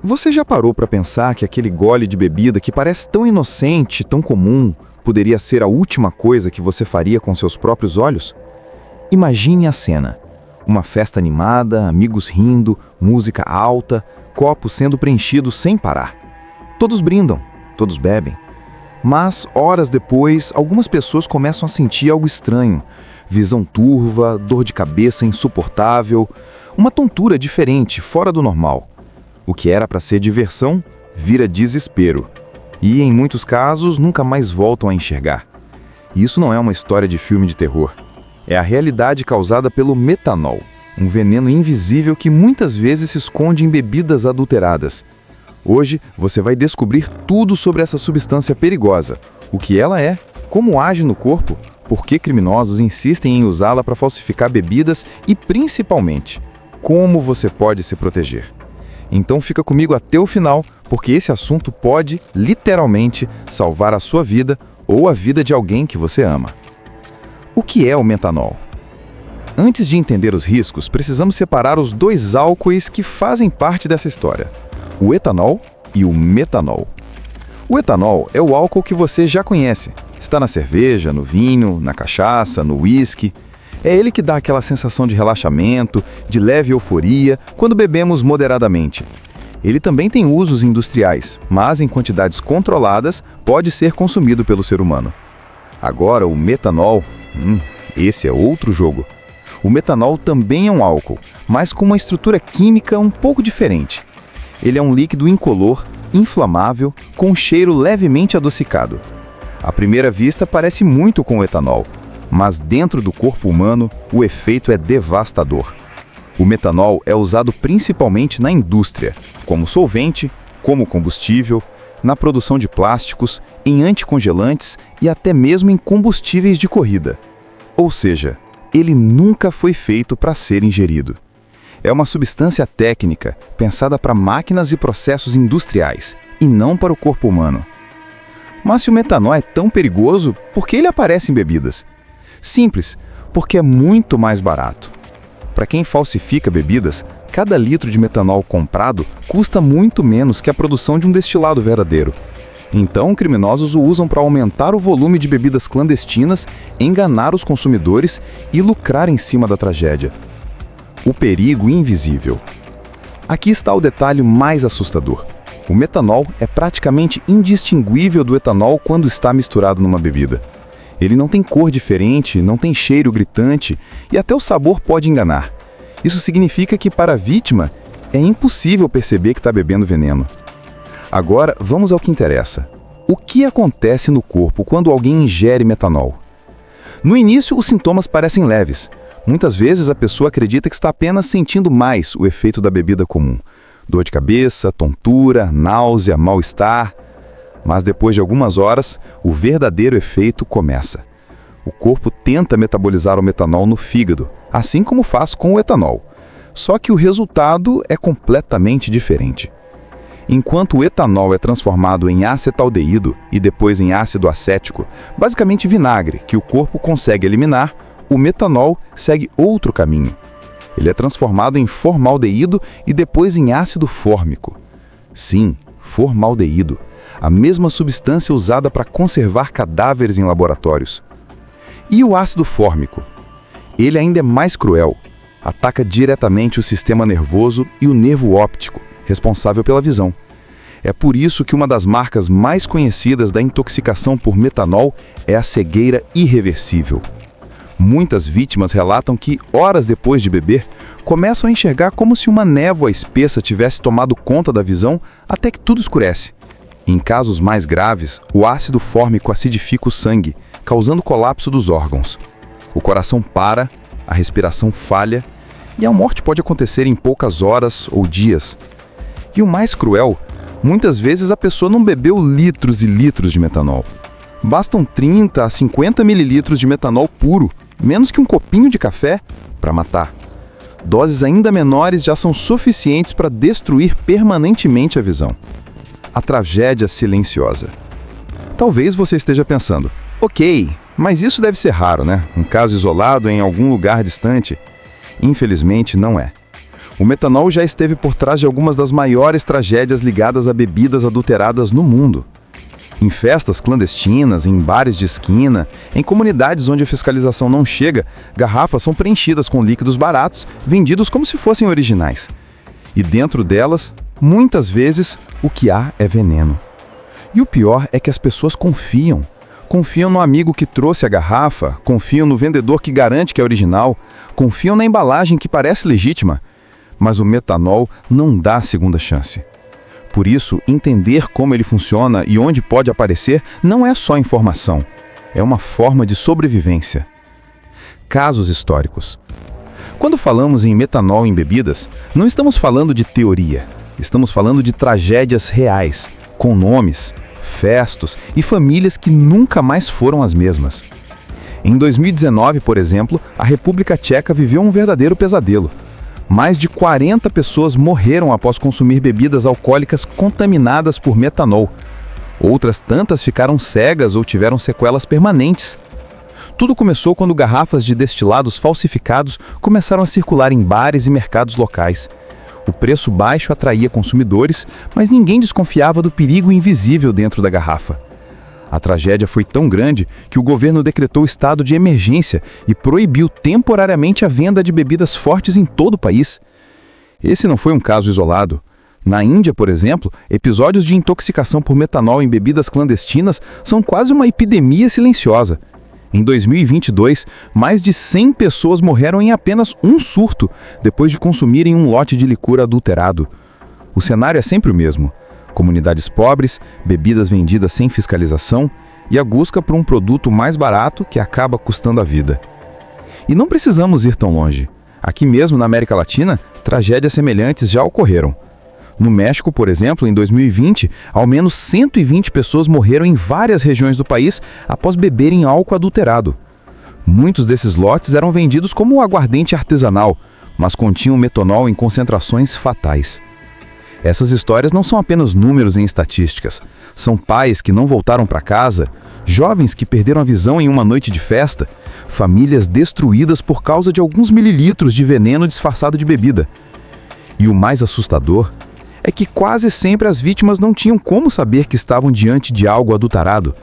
Você já parou para pensar que aquele gole de bebida que parece tão inocente, tão comum, poderia ser a última coisa que você faria com seus próprios olhos? Imagine a cena. Uma festa animada, amigos rindo, música alta, copos sendo preenchidos sem parar. Todos brindam, todos bebem. Mas, horas depois, algumas pessoas começam a sentir algo estranho. Visão turva, dor de cabeça insuportável, uma tontura diferente, fora do normal. O que era para ser diversão, vira desespero. E, em muitos casos, nunca mais voltam a enxergar. E isso não é uma história de filme de terror. É a realidade causada pelo metanol, um veneno invisível que muitas vezes se esconde em bebidas adulteradas. Hoje, você vai descobrir tudo sobre essa substância perigosa, o que ela é, como age no corpo, por que criminosos insistem em usá-la para falsificar bebidas e, principalmente, como você pode se proteger. Então fica comigo até o final, porque esse assunto pode, literalmente, salvar a sua vida ou a vida de alguém que você ama. O que é o metanol? Antes de entender os riscos, precisamos separar os dois álcoois que fazem parte dessa história: o etanol e o metanol. O etanol é o álcool que você já conhece. Está na cerveja, no vinho, na cachaça, no uísque. É ele que dá aquela sensação de relaxamento, de leve euforia, quando bebemos moderadamente. Ele também tem usos industriais, mas em quantidades controladas pode ser consumido pelo ser humano. Agora, o metanol, esse é outro jogo. O metanol também é um álcool, mas com uma estrutura química um pouco diferente. Ele é um líquido incolor, inflamável, com um cheiro levemente adocicado. À primeira vista, parece muito com o etanol, mas dentro do corpo humano, o efeito é devastador. O metanol é usado principalmente na indústria, como solvente, como combustível, na produção de plásticos, em anticongelantes e até mesmo em combustíveis de corrida. Ou seja, ele nunca foi feito para ser ingerido. É uma substância técnica pensada para máquinas e processos industriais, e não para o corpo humano. Mas se o metanol é tão perigoso, por que ele aparece em bebidas? Simples, porque é muito mais barato. Para quem falsifica bebidas, cada litro de metanol comprado custa muito menos que a produção de um destilado verdadeiro. Então, criminosos o usam para aumentar o volume de bebidas clandestinas, enganar os consumidores e lucrar em cima da tragédia. O perigo invisível. Aqui está o detalhe mais assustador. O metanol é praticamente indistinguível do etanol quando está misturado numa bebida. Ele não tem cor diferente, não tem cheiro gritante e até o sabor pode enganar. Isso significa que, para a vítima, é impossível perceber que está bebendo veneno. Agora, vamos ao que interessa. O que acontece no corpo quando alguém ingere metanol? No início, os sintomas parecem leves. Muitas vezes, a pessoa acredita que está apenas sentindo mais o efeito da bebida comum. Dor de cabeça, tontura, náusea, mal-estar. Mas depois de algumas horas, o verdadeiro efeito começa. O corpo tenta metabolizar o metanol no fígado, assim como faz com o etanol. Só que o resultado é completamente diferente. Enquanto o etanol é transformado em acetaldeído e depois em ácido acético, basicamente vinagre, que o corpo consegue eliminar, o metanol segue outro caminho. Ele é transformado em formaldeído e depois em ácido fórmico. Sim, formaldeído. A mesma substância usada para conservar cadáveres em laboratórios. E o ácido fórmico? Ele ainda é mais cruel. Ataca diretamente o sistema nervoso e o nervo óptico, responsável pela visão. É por isso que uma das marcas mais conhecidas da intoxicação por metanol é a cegueira irreversível. Muitas vítimas relatam que, horas depois de beber, começam a enxergar como se uma névoa espessa tivesse tomado conta da visão até que tudo escurece. Em casos mais graves, o ácido fórmico acidifica o sangue, causando colapso dos órgãos. O coração para, a respiração falha e a morte pode acontecer em poucas horas ou dias. E o mais cruel, muitas vezes a pessoa não bebeu litros e litros de metanol. Bastam 30 a 50 mililitros de metanol puro, menos que um copinho de café, para matar. Doses ainda menores já são suficientes para destruir permanentemente a visão. A tragédia silenciosa. Talvez você esteja pensando, ok, mas isso deve ser raro, né? Um caso isolado em algum lugar distante. Infelizmente, não é. O metanol já esteve por trás de algumas das maiores tragédias ligadas a bebidas adulteradas no mundo. Em festas clandestinas, em bares de esquina, em comunidades onde a fiscalização não chega, garrafas são preenchidas com líquidos baratos, vendidos como se fossem originais. E dentro delas, muitas vezes, o que há é veneno. E o pior é que as pessoas confiam. Confiam no amigo que trouxe a garrafa, confiam no vendedor que garante que é original, confiam na embalagem que parece legítima. Mas o metanol não dá segunda chance. Por isso, entender como ele funciona e onde pode aparecer não é só informação, é uma forma de sobrevivência. Casos históricos. Quando falamos em metanol em bebidas, não estamos falando de teoria, estamos falando de tragédias reais, com nomes, festos e famílias que nunca mais foram as mesmas. Em 2019, por exemplo, a República Tcheca viveu um verdadeiro pesadelo. Mais de 40 pessoas morreram após consumir bebidas alcoólicas contaminadas por metanol. Outras tantas ficaram cegas ou tiveram sequelas permanentes. Tudo começou quando garrafas de destilados falsificados começaram a circular em bares e mercados locais. O preço baixo atraía consumidores, mas ninguém desconfiava do perigo invisível dentro da garrafa. A tragédia foi tão grande que o governo decretou estado de emergência e proibiu temporariamente a venda de bebidas fortes em todo o país. Esse não foi um caso isolado. Na Índia, por exemplo, episódios de intoxicação por metanol em bebidas clandestinas são quase uma epidemia silenciosa. Em 2022, mais de 100 pessoas morreram em apenas um surto, depois de consumirem um lote de licor adulterado. O cenário é sempre o mesmo. Comunidades pobres, bebidas vendidas sem fiscalização e a busca por um produto mais barato que acaba custando a vida. E não precisamos ir tão longe. Aqui mesmo na América Latina, tragédias semelhantes já ocorreram. No México, por exemplo, em 2020, ao menos 120 pessoas morreram em várias regiões do país após beberem álcool adulterado. Muitos desses lotes eram vendidos como aguardente artesanal, mas continham metanol em concentrações fatais. Essas histórias não são apenas números em estatísticas. São pais que não voltaram para casa, jovens que perderam a visão em uma noite de festa, famílias destruídas por causa de alguns mililitros de veneno disfarçado de bebida. E o mais assustador é que quase sempre as vítimas não tinham como saber que estavam diante de algo adulterado.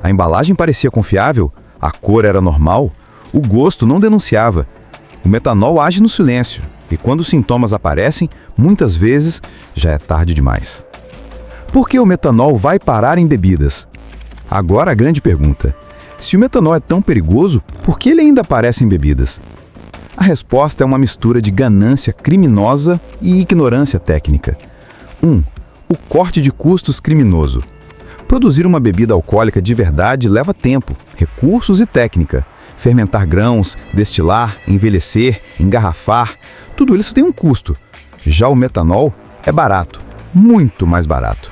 A embalagem parecia confiável, a cor era normal, o gosto não denunciava. O metanol age no silêncio. E quando os sintomas aparecem, muitas vezes já é tarde demais. Por que o metanol vai parar em bebidas? Agora a grande pergunta. Se o metanol é tão perigoso, por que ele ainda aparece em bebidas? A resposta é uma mistura de ganância criminosa e ignorância técnica. 1. O corte de custos criminoso. Produzir uma bebida alcoólica de verdade leva tempo, recursos e técnica. Fermentar grãos, destilar, envelhecer, engarrafar, tudo isso tem um custo. Já o metanol é barato, muito mais barato.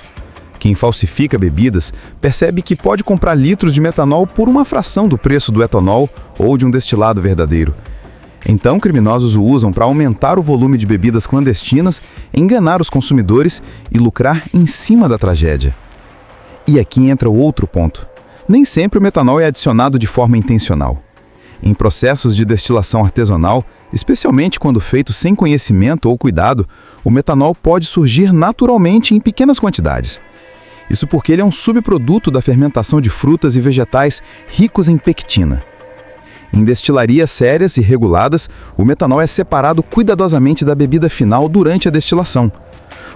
Quem falsifica bebidas percebe que pode comprar litros de metanol por uma fração do preço do etanol ou de um destilado verdadeiro. Então, criminosos o usam para aumentar o volume de bebidas clandestinas, enganar os consumidores e lucrar em cima da tragédia. E aqui entra o outro ponto. Nem sempre o metanol é adicionado de forma intencional. Em processos de destilação artesanal, especialmente quando feito sem conhecimento ou cuidado, o metanol pode surgir naturalmente em pequenas quantidades. Isso porque ele é um subproduto da fermentação de frutas e vegetais ricos em pectina. Em destilarias sérias e reguladas, o metanol é separado cuidadosamente da bebida final durante a destilação.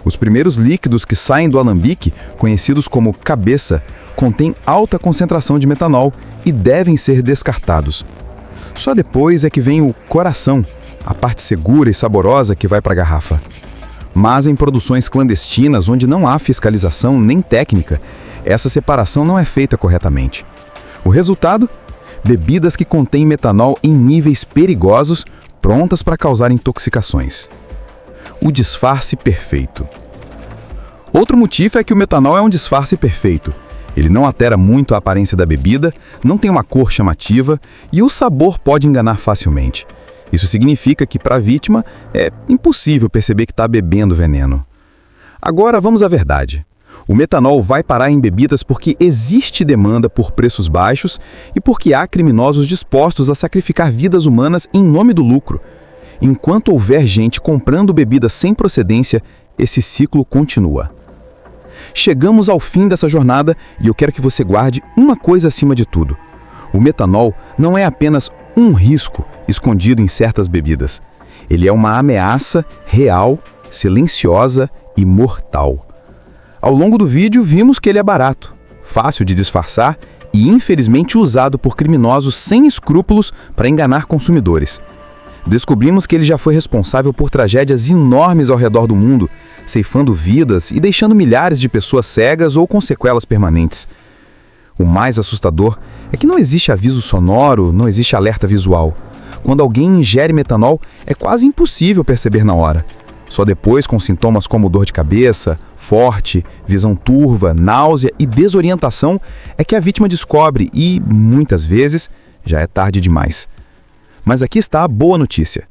Os primeiros líquidos que saem do alambique, conhecidos como cabeça, contêm alta concentração de metanol e devem ser descartados. Só depois é que vem o coração, a parte segura e saborosa que vai para a garrafa. Mas em produções clandestinas, onde não há fiscalização nem técnica, essa separação não é feita corretamente. O resultado? Bebidas que contêm metanol em níveis perigosos, prontas para causar intoxicações. O disfarce perfeito. Outro motivo é que o metanol é um disfarce perfeito. Ele não altera muito a aparência da bebida, não tem uma cor chamativa e o sabor pode enganar facilmente. Isso significa que, para a vítima, é impossível perceber que está bebendo veneno. Agora vamos à verdade. O metanol vai parar em bebidas porque existe demanda por preços baixos e porque há criminosos dispostos a sacrificar vidas humanas em nome do lucro. Enquanto houver gente comprando bebida sem procedência, esse ciclo continua. Chegamos ao fim dessa jornada e eu quero que você guarde uma coisa acima de tudo. O metanol não é apenas um risco escondido em certas bebidas. Ele é uma ameaça real, silenciosa e mortal. Ao longo do vídeo, vimos que ele é barato, fácil de disfarçar e infelizmente usado por criminosos sem escrúpulos para enganar consumidores. Descobrimos que ele já foi responsável por tragédias enormes ao redor do mundo, ceifando vidas e deixando milhares de pessoas cegas ou com sequelas permanentes. O mais assustador é que não existe aviso sonoro, não existe alerta visual. Quando alguém ingere metanol, é quase impossível perceber na hora. Só depois, com sintomas como dor de cabeça, forte, visão turva, náusea e desorientação, é que a vítima descobre e, muitas vezes, já é tarde demais. Mas aqui está a boa notícia.